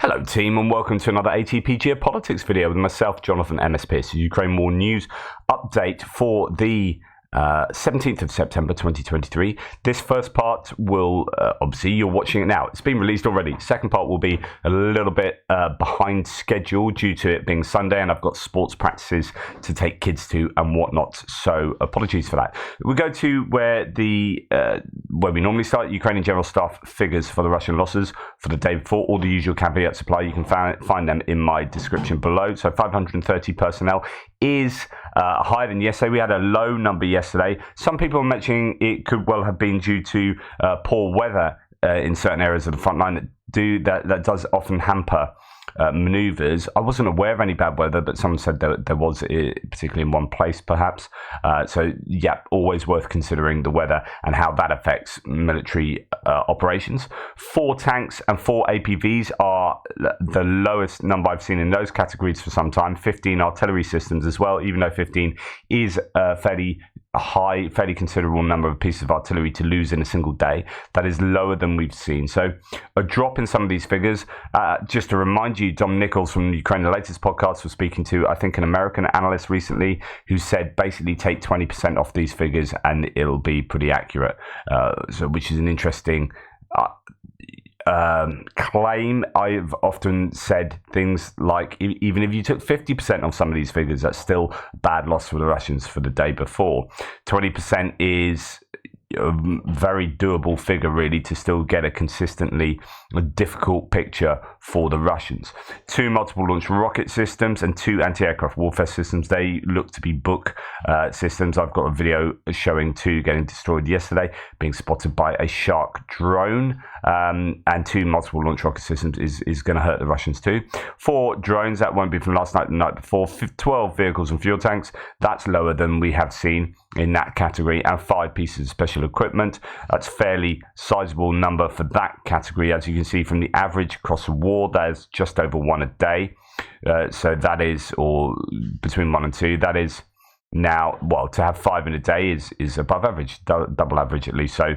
Hello team and welcome to another ATP Geopolitics video with myself, Jonathan MSP. It's a Ukraine War News update for the 17th of September 2023. This first part will, obviously you're watching it now, it's been released already. Second part will be a little bit behind schedule due to it being Sunday and I've got sports practices to take kids to and whatnot, so apologies for that. We go to where we normally start, Ukrainian General Staff figures for the Russian losses for the day before. All the usual caveats apply. You can find them in my description below. So 530 personnel is higher than yesterday. We had a low number yesterday. Some people are mentioning it could well have been due to poor weather in certain areas of the front line that does often hamper maneuvers. I wasn't aware of any bad weather, but someone said there was, particularly in one place perhaps. So yeah, always worth considering the weather and how that affects military operations. 4 tanks and 4 APVs are the lowest number I've seen in those categories for some time. 15 artillery systems as well, even though 15 is a fairly considerable number of pieces of artillery to lose in a single day. That is lower than we've seen. So a drop in some of these figures. Just to remind you, Dom Nichols from the Ukraine The Latest podcast was speaking to, I think, an American analyst recently who said basically take 20% off these figures and it'll be pretty accurate. Which is an interesting claim. I've often said things like even if you took 50% of some of these figures, that's still bad loss for the Russians for the day before. 20% is a very doable figure really to still get a consistently difficult picture for the Russians. 2 multiple launch rocket systems and 2 anti-aircraft warfare systems. They look to be book systems. I've got a video showing 2 getting destroyed yesterday, being spotted by a Shark drone, and 2 multiple launch rocket systems is going to hurt the Russians too. 4 drones, that won't be from last night, the night before. 12 vehicles and fuel tanks, that's lower than we have seen in that category, and 5 pieces of special equipment. That's fairly sizable number for that category. As you can see from the average across the war, there's just over 1 a day. So that is, or between 1 and 2, that is now, well, to have 5 in a day is above average, double average at least. So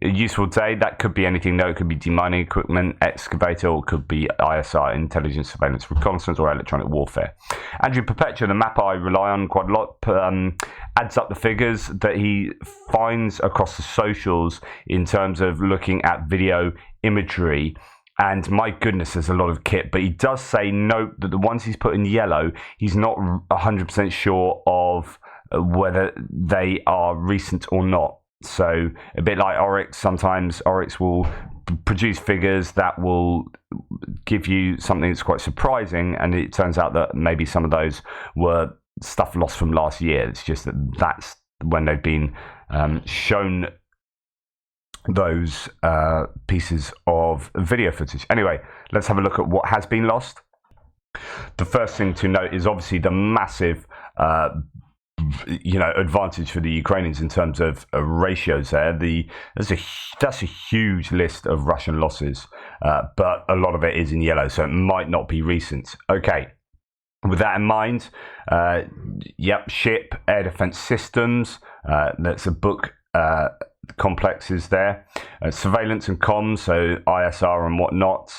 a useful day, that could be anything though. It could be demining equipment, excavator, or it could be ISR, intelligence, surveillance, reconnaissance, or electronic warfare. Andrew Perpetua, the mapper I rely on quite a lot, adds up the figures that he finds across the socials in terms of looking at video imagery. And my goodness, there's a lot of kit, but he does say, note that the ones he's put in yellow, he's not 100% sure of whether they are recent or not. So a bit like Oryx, sometimes Oryx will produce figures that will give you something that's quite surprising, and it turns out that maybe some of those were stuff lost from last year. It's just that's when they've been shown those pieces of video footage. Anyway, let's have a look at what has been lost. The first thing to note is obviously the massive advantage for the Ukrainians in terms of ratios there. That's a huge list of Russian losses, but a lot of it is in yellow, so it might not be recent. Okay, with that in mind, ship, air defense systems, that's a book complexes there. Surveillance and comms, so ISR and whatnot,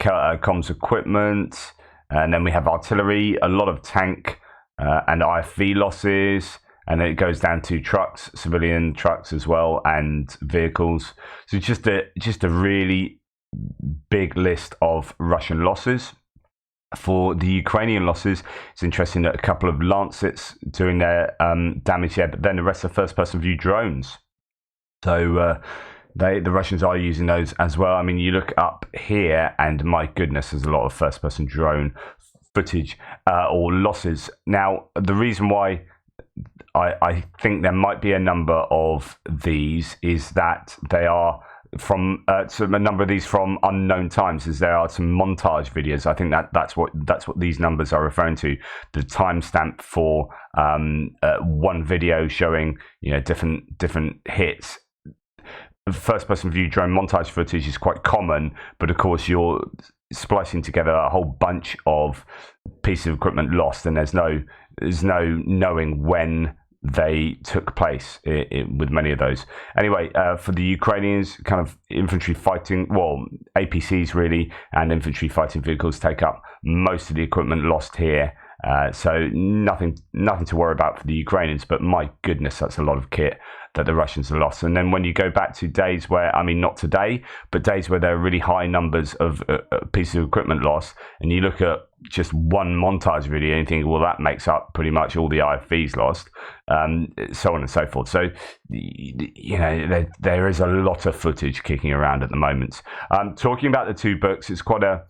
comms equipment, and then we have artillery, a lot of tank and IFV losses, and then it goes down to trucks, civilian trucks as well, and vehicles. So just a really big list of Russian losses. For the Ukrainian losses, it's interesting that a couple of Lancets doing their damage here, but then the rest are first-person view drones. So the Russians are using those as well. I mean, you look up here, and my goodness, there's a lot of first-person drone footage or losses. Now, the reason why I think there might be a number of these is that they are from a number of these from unknown times, as there are some montage videos. I think that's what these numbers are referring to. The timestamp for one video showing different hits. First-person view drone montage footage is quite common, but of course you're splicing together a whole bunch of pieces of equipment lost, and there's no knowing when they took place with many of those. Anyway, for the Ukrainians, kind of infantry fighting, well, APCs really, and infantry fighting vehicles take up most of the equipment lost here. So nothing to worry about for the Ukrainians, but my goodness, that's a lot of kit that the Russians have lost. And then when you go back to days where, I mean, not today, but days where there are really high numbers of pieces of equipment lost, and you look at just one montage really, and you think, well, that makes up pretty much all the IFVs lost, so on and so forth. So, you know, there is a lot of footage kicking around at the moment. Talking about the two books, it's quite a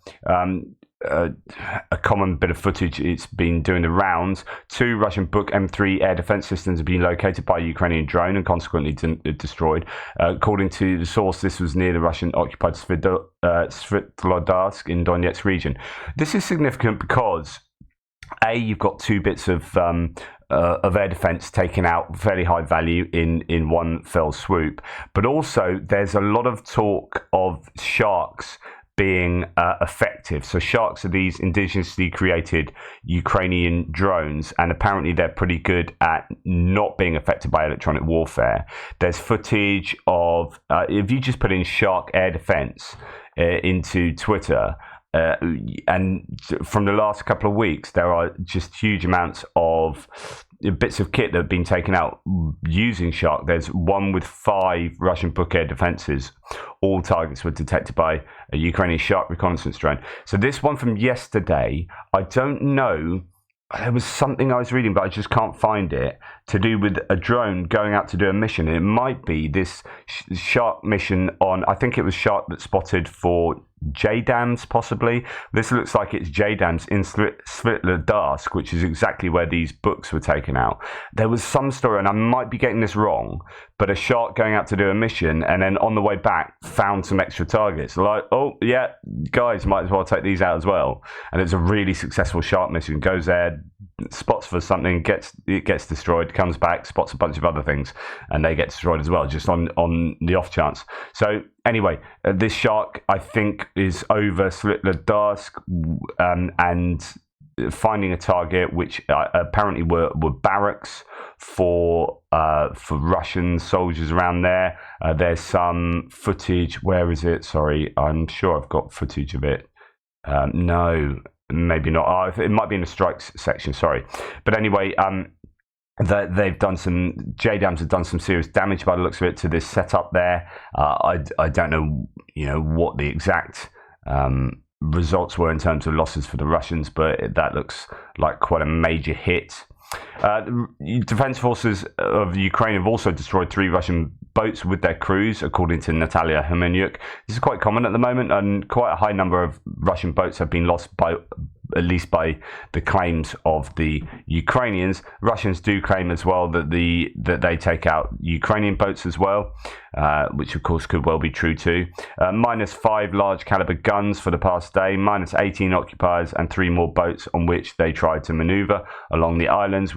common bit of footage. It's been doing the rounds. Two Russian Buk M3 air defense systems have been located by a Ukrainian drone and consequently destroyed. According to the source, this was near the Russian occupied Svitlodarsk in Donetsk region. This is significant because you've got two bits of air defense taken out, fairly high value in one fell swoop, but also there's a lot of talk of sharks being effective. So sharks are these indigenously created Ukrainian drones, and apparently they're pretty good at not being affected by electronic warfare. There's footage of, if you just put in shark air defense into Twitter, and from the last couple of weeks, there are just huge amounts of bits of kit that have been taken out using Shark. There's one with 5 Russian Buk air defenses. All targets were detected by a Ukrainian Shark reconnaissance drone. So this one from yesterday, I don't know. There was something I was reading, but I just can't find it, to do with a drone going out to do a mission. And it might be this Shark mission on, I think it was Shark that spotted for JDAMs, possibly. This looks like it's JDAMs in Svitlodarsk, which is exactly where these books were taken out. There was some story, and I might be getting this wrong, but a Shark going out to do a mission and then on the way back found some extra targets. Like, oh yeah, guys, might as well take these out as well. And it's a really successful Shark mission. Goes there, spots for something, it gets destroyed, comes back, spots a bunch of other things, and they get destroyed as well, just on the off chance. So anyway, this Shark, I think, is over Svitlodarsk, and finding a target which apparently were barracks for Russian soldiers around there. There's some footage. Where is it? Sorry, I'm sure I've got footage of it. No, maybe not. It might be in the strikes section. Sorry, but anyway, they've done some, JDAMs have done some serious damage by the looks of it to this setup there. I don't know, what the exact results were in terms of losses for the Russians, but that looks like quite a major hit. The defense forces of Ukraine have also destroyed 3 Russian boats with their crews, according to Natalia Humenyuk. This is quite common at the moment, and quite a high number of Russian boats have been lost, by at least by the claims of the Ukrainians. Russians do claim as well that they take out Ukrainian boats as well, which of course could well be true too. -5 large caliber guns for the past day, -18 occupiers, and 3 more boats on which they tried to maneuver along the islands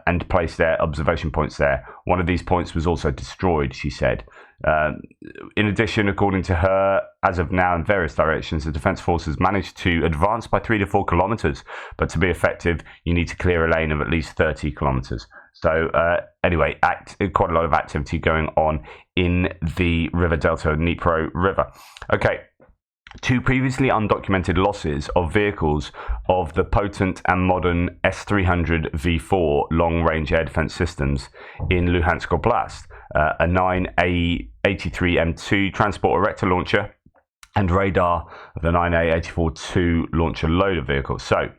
and place their observation points there. One of these points was also destroyed, she said. In addition, according to her, as of now, in various directions, the defense forces managed to advance by 3 to 4 kilometers, but to be effective, you need to clear a lane of at least 30 kilometers. So anyway, quite a lot of activity going on in the river delta, Dnipro River. Okay. 2 previously undocumented losses of vehicles of the potent and modern S-300 V4 long-range air defense systems in Luhansk Oblast, a 9A83 M2 transport erector launcher, and radar of the 9A84-2 launcher loader vehicle. So,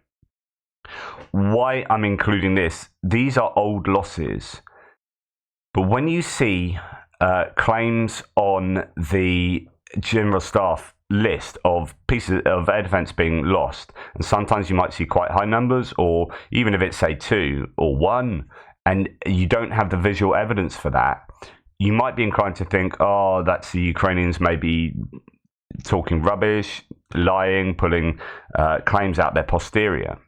why I'm including this, these are old losses, but when you see claims on the General Staff list of pieces of air defense being lost, and sometimes you might see quite high numbers, or even if it's say 2 or 1, and you don't have the visual evidence for that, you might be inclined to think, oh, that's the Ukrainians maybe talking rubbish, lying, pulling claims out their posterior.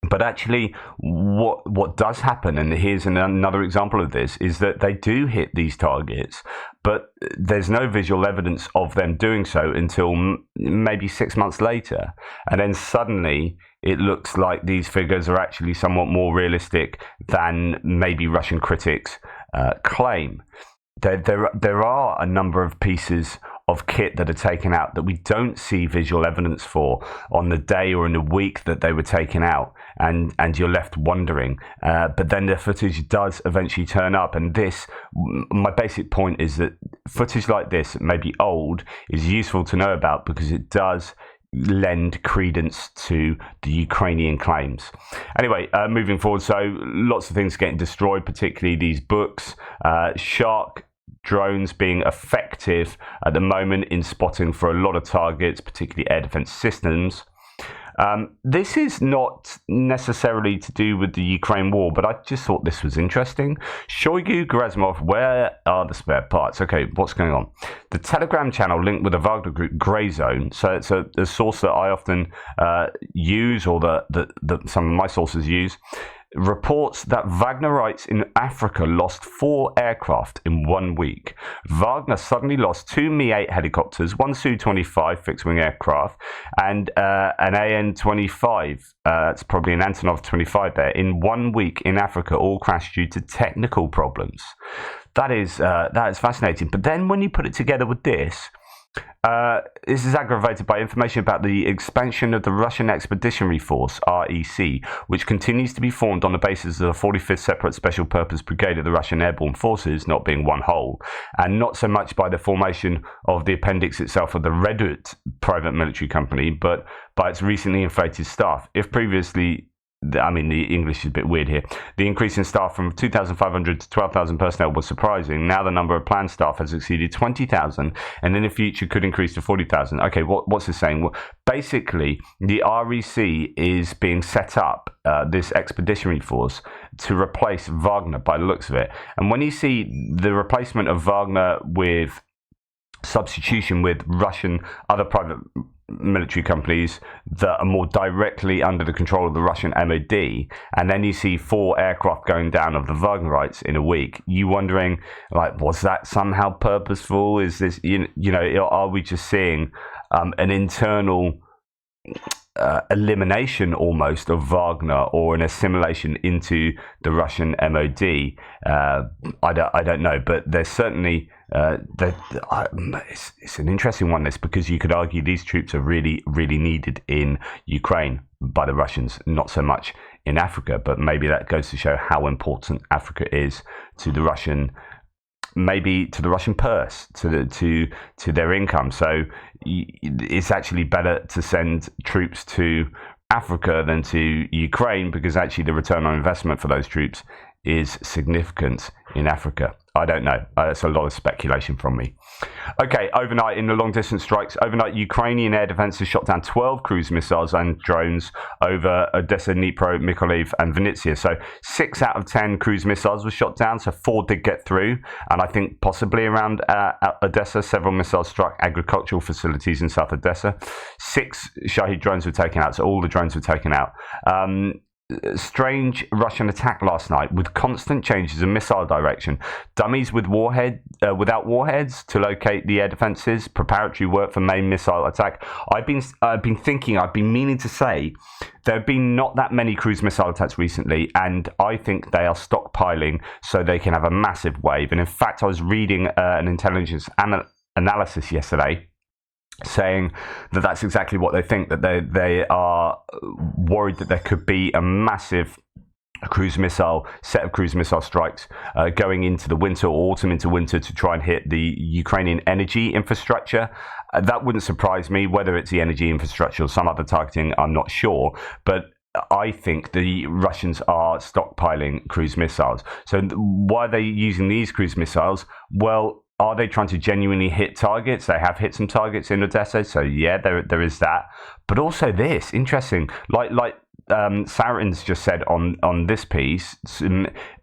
But actually, what does happen, and here's another example of this, is that they do hit these targets, but there's no visual evidence of them doing so until maybe 6 months later. And then suddenly it looks like these figures are actually somewhat more realistic than maybe Russian critics claim. There are a number of pieces of kit that are taken out that we don't see visual evidence for on the day or in the week that they were taken out, and you're left wondering. But then the footage does eventually turn up, and my basic point is that footage like this, maybe old, is useful to know about because it does lend credence to the Ukrainian claims. Anyway, moving forward, so lots of things getting destroyed, particularly these books. Shark drones being effective at the moment in spotting for a lot of targets, particularly air defense systems. This is not necessarily to do with the Ukraine war, but I just thought this was interesting. Shoigu, Gerasimov, where are the spare parts? Okay, what's going on? The Telegram channel linked with the Wagner group Grey Zone, so it's a source that I often use, or that some of my sources use, reports that Wagnerites in Africa lost 4 aircraft in 1 week. Wagner suddenly lost 2 Mi-8 helicopters, 1 Su-25 fixed-wing aircraft, and an AN-25, it's probably an Antonov 25 there, in 1 week in Africa, all crashed due to technical problems. That is fascinating. But then when you put it together with this is aggravated by information about the expansion of the Russian Expeditionary Force, REC, which continues to be formed on the basis of the 45th Separate Special Purpose Brigade of the Russian Airborne Forces, not being one whole, and not so much by the formation of the appendix itself of the Redut private military company, but by its recently inflated staff. If previously, I mean, the English is a bit weird here. The increase in staff from 2,500 to 12,000 personnel was surprising. Now the number of planned staff has exceeded 20,000 and in the future could increase to 40,000. Okay, what's this saying? Well, basically, the REC is being set up, this expeditionary force, to replace Wagner by the looks of it. And when you see the replacement of Wagner with substitution with Russian, other private military companies that are more directly under the control of the Russian MOD, and then you see 4 aircraft going down of the Wagnerites in a week, you wondering, like, was that somehow purposeful? Is this, you know, are we just seeing an internal elimination almost of Wagner, or an assimilation into the Russian MOD? I don't know, but there's certainly it's an interesting one, this, because you could argue these troops are really needed in Ukraine by the Russians, not so much in Africa. But maybe that goes to show how important Africa is to the Russian, maybe to the Russian purse, to their income. So it's actually better to send troops to Africa than to Ukraine, because actually the return on investment for those troops is significant in Africa. I don't know. That's a lot of speculation from me. Okay, overnight in the long-distance strikes, Ukrainian air defenses shot down 12 cruise missiles and drones over Odessa, Dnipro, Mykolaiv, and Vinnytsia. So 6 out of 10 cruise missiles were shot down, so 4 did get through. And I think possibly around Odessa, several missiles struck agricultural facilities in South Odessa. 6 Shahed drones were taken out, so all the drones were taken out. Strange Russian attack last night with constant changes in missile direction. Dummies with without warheads to locate the air defenses. Preparatory work for main missile attack. I've been meaning to say there have been not that many cruise missile attacks recently, and I think they are stockpiling so they can have a massive wave. And in fact, I was reading an intelligence analysis yesterday saying that that's exactly what they think, that they are worried that there could be a massive set of cruise missile strikes going into the winter, or autumn into winter, to try and hit the Ukrainian energy infrastructure. That wouldn't surprise me. Whether it's the energy infrastructure or some other targeting, I'm not sure, but I think the Russians are stockpiling cruise missiles. So why are they using these cruise missiles? Well, are they trying to genuinely hit targets? They have hit some targets in Odessa, so yeah, there is that. But also this, interesting, like Sarin's just said on this piece,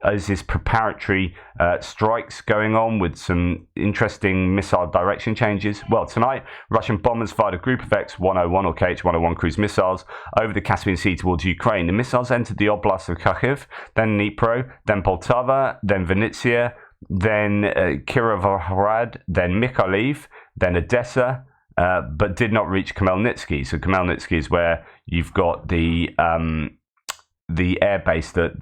as this preparatory strikes going on with some interesting missile direction changes. Well, tonight, Russian bombers fired a group of X-101 or KH-101 cruise missiles over the Caspian Sea towards Ukraine. The missiles entered the oblast of Kharkiv, then Dnipro, then Poltava, then Vinnytsia, then Kirovohrad, then Mykolaiv, then Odessa, but did not reach Khmelnytsky. So Khmelnytsky is where you've got the air base that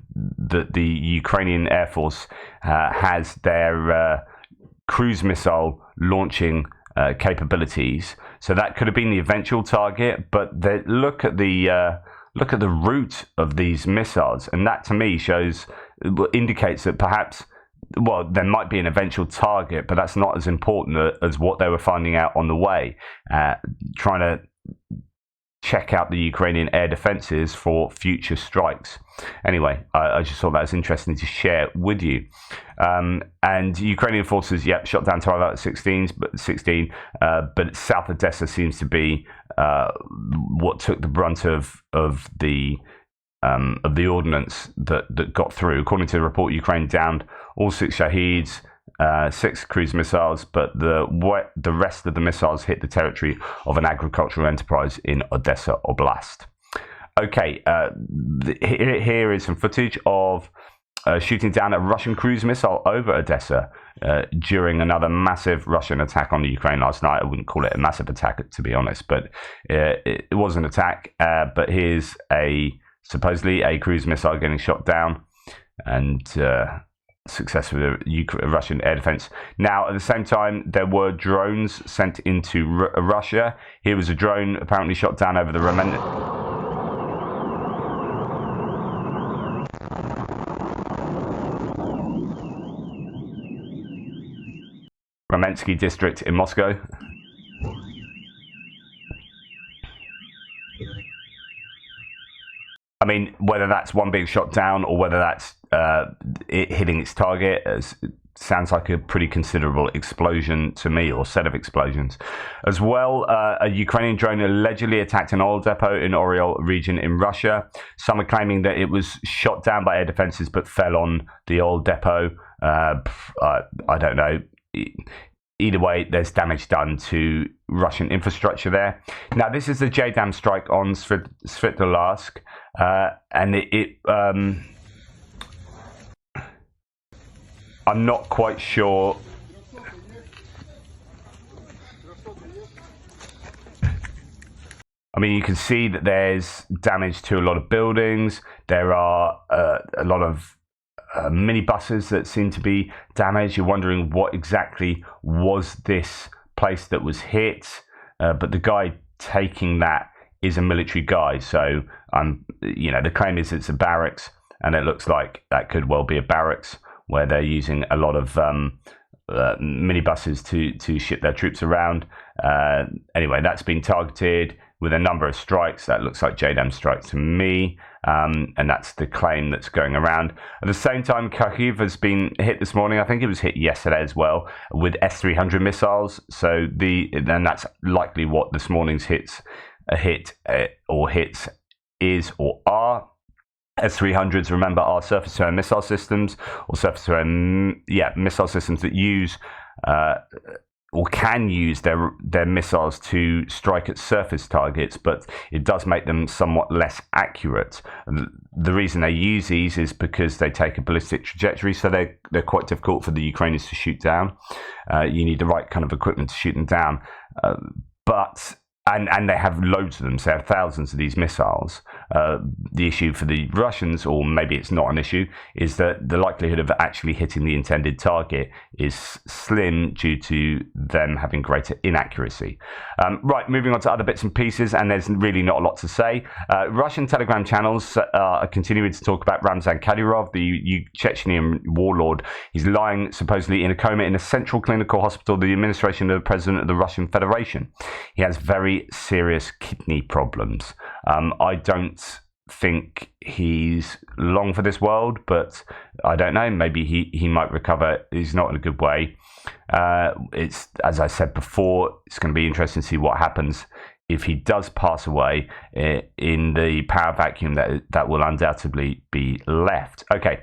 the Ukrainian Air Force has their cruise missile launching capabilities. So that could have been the eventual target, but look at the route of these missiles, and that to me indicates that perhaps, well, there might be an eventual target, but that's not as important as what they were finding out on the way, trying to check out the Ukrainian air defenses for future strikes. Anyway, I just thought that was interesting to share with you. And Ukrainian forces, shot down 12 out of 16, but South Odessa seems to be what took the brunt of the ordnance that got through. According to the report, Ukraine downed all 6 Shaheeds, 6 cruise missiles, but the rest of the missiles hit the territory of an agricultural enterprise in Odessa Oblast. Okay, here is some footage of shooting down a Russian cruise missile over Odessa during another massive Russian attack on the Ukraine last night. I wouldn't call it a massive attack, to be honest, but it was an attack. But here's supposedly a cruise missile getting shot down, and success with the Russian air defense. Now, at the same time, there were drones sent into Russia. Here was a drone apparently shot down over the Ramensky district in Moscow. I mean, whether that's one being shot down or whether that's it hitting its target, sounds like a pretty considerable explosion to me, or set of explosions. As well, a Ukrainian drone allegedly attacked an oil depot in Oriol region in Russia. Some are claiming that it was shot down by air defenses but fell on the oil depot. I don't know. Either way, there's damage done to Russian infrastructure there. Now, this is the JDAM strike on Sverdlovsk, and I'm not quite sure. I mean, you can see that there's damage to a lot of buildings. There are a lot of minibuses that seem to be damaged. You're wondering what exactly was this place that was hit, but the guy taking that is a military guy. So, the claim is it's a barracks, and it looks like that could well be a barracks where they're using a lot of minibuses to ship their troops around. Anyway, that's been targeted with a number of strikes. That looks like JDAM strikes to me, and that's the claim that's going around. At the same time, Kharkiv has been hit this morning. I think it was hit yesterday as well with S-300 missiles. So then that's likely what this morning's hits is or are. S-300s, remember, are surface-to-air missile systems, or surface-to-air missile systems that use or can use their missiles to strike at surface targets, but it does make them somewhat less accurate. The reason they use these is because they take a ballistic trajectory, so they're quite difficult for the Ukrainians to shoot down. You need the right kind of equipment to shoot them down, and they have loads of them, so they have thousands of these missiles. The issue for the Russians, or maybe it's not an issue, is that the likelihood of actually hitting the intended target is slim due to them having greater inaccuracy. Right, moving on to other bits and pieces, and there's really not a lot to say. Russian Telegram channels are continuing to talk about Ramzan Kadyrov, the Chechenian warlord. He's lying supposedly in a coma in a central clinical hospital, the administration of the president of the Russian Federation. He has very serious kidney problems. I don't think he's long for this world, but I don't know. Maybe he might recover. He's not in a good way. It's, as I said before, it's going to be interesting to see what happens if he does pass away in the power vacuum that will undoubtedly be left. Okay.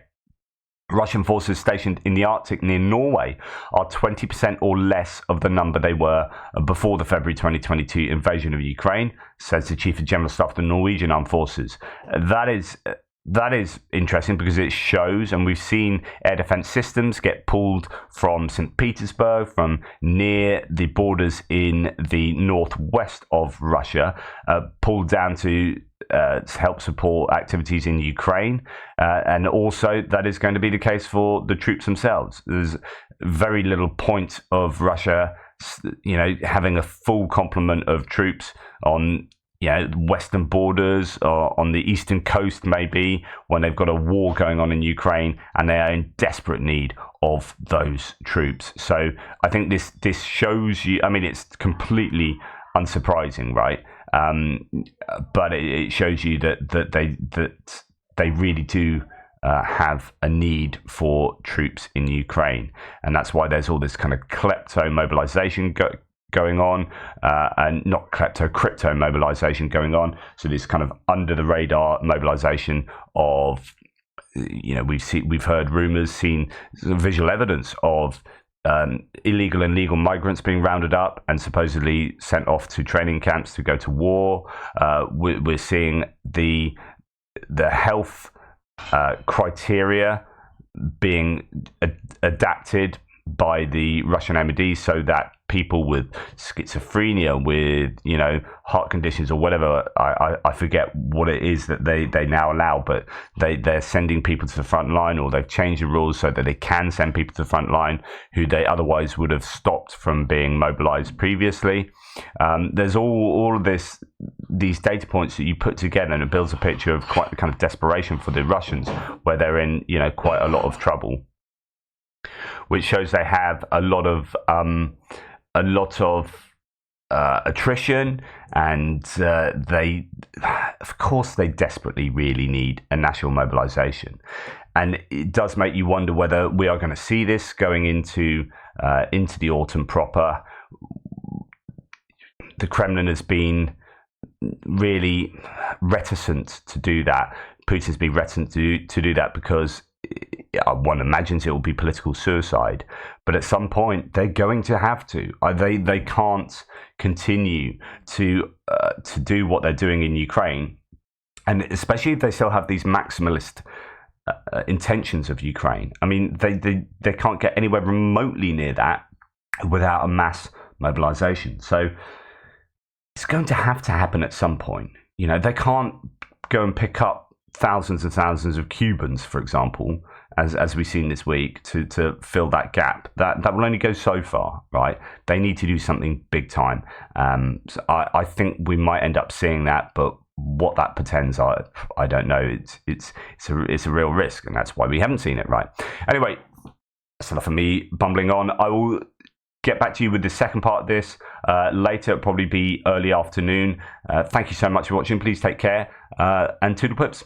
Russian forces stationed in the Arctic near Norway are 20% or less of the number they were before the February 2022 invasion of Ukraine, says the Chief of General Staff of the Norwegian Armed Forces. That is interesting because it shows, and we've seen air defense systems get pulled from St. Petersburg, from near the borders in the northwest of Russia, pulled down to help support activities in Ukraine. And also that is going to be the case for the troops themselves. There's very little point of Russia, having a full complement of troops on western borders or on the eastern coast, maybe, when they've got a war going on in Ukraine and they are in desperate need of those troops. So I think this shows you, I mean, it's completely unsurprising, right? But it shows you that they really do have a need for troops in Ukraine, and that's why there's all this kind of klepto mobilization going on, and not crypto mobilization going on. So this kind of under the radar mobilization of, we've heard rumors, seen visual evidence of illegal and legal migrants being rounded up and supposedly sent off to training camps to go to war. We're seeing the health criteria being adapted by the Russian MOD so that people with schizophrenia, with heart conditions or whatever, I forget what it is that they now allow, but they're sending people to the front line, or they've changed the rules so that they can send people to the front line who they otherwise would have stopped from being mobilized previously. There's all of these data points that you put together, and it builds a picture of quite kind of desperation for the Russians, where they're in quite a lot of trouble, which shows they have a lot of attrition, and they desperately really need a national mobilization. And it does make you wonder whether we are going to see this going into the autumn proper. The Kremlin has been really reticent to do that. Putin's been reticent to do that because one imagines it will be political suicide, but at some point they're going to have to. They can't continue to do what they're doing in Ukraine, and especially if they still have these maximalist intentions of Ukraine. I mean, they can't get anywhere remotely near that without a mass mobilization. So it's going to happen at some point. They can't go and pick up thousands and thousands of Cubans, for example, as we've seen this week, to fill that gap. That will only go so far, right? They need to do something big time. So I think we might end up seeing that, but what that portends, I don't know. It's a real risk, and that's why we haven't seen it, right? Anyway, that's enough of me bumbling on. I will get back to you with the second part of this later. It'll probably be early afternoon. Thank you so much for watching. Please take care, and toodle pips.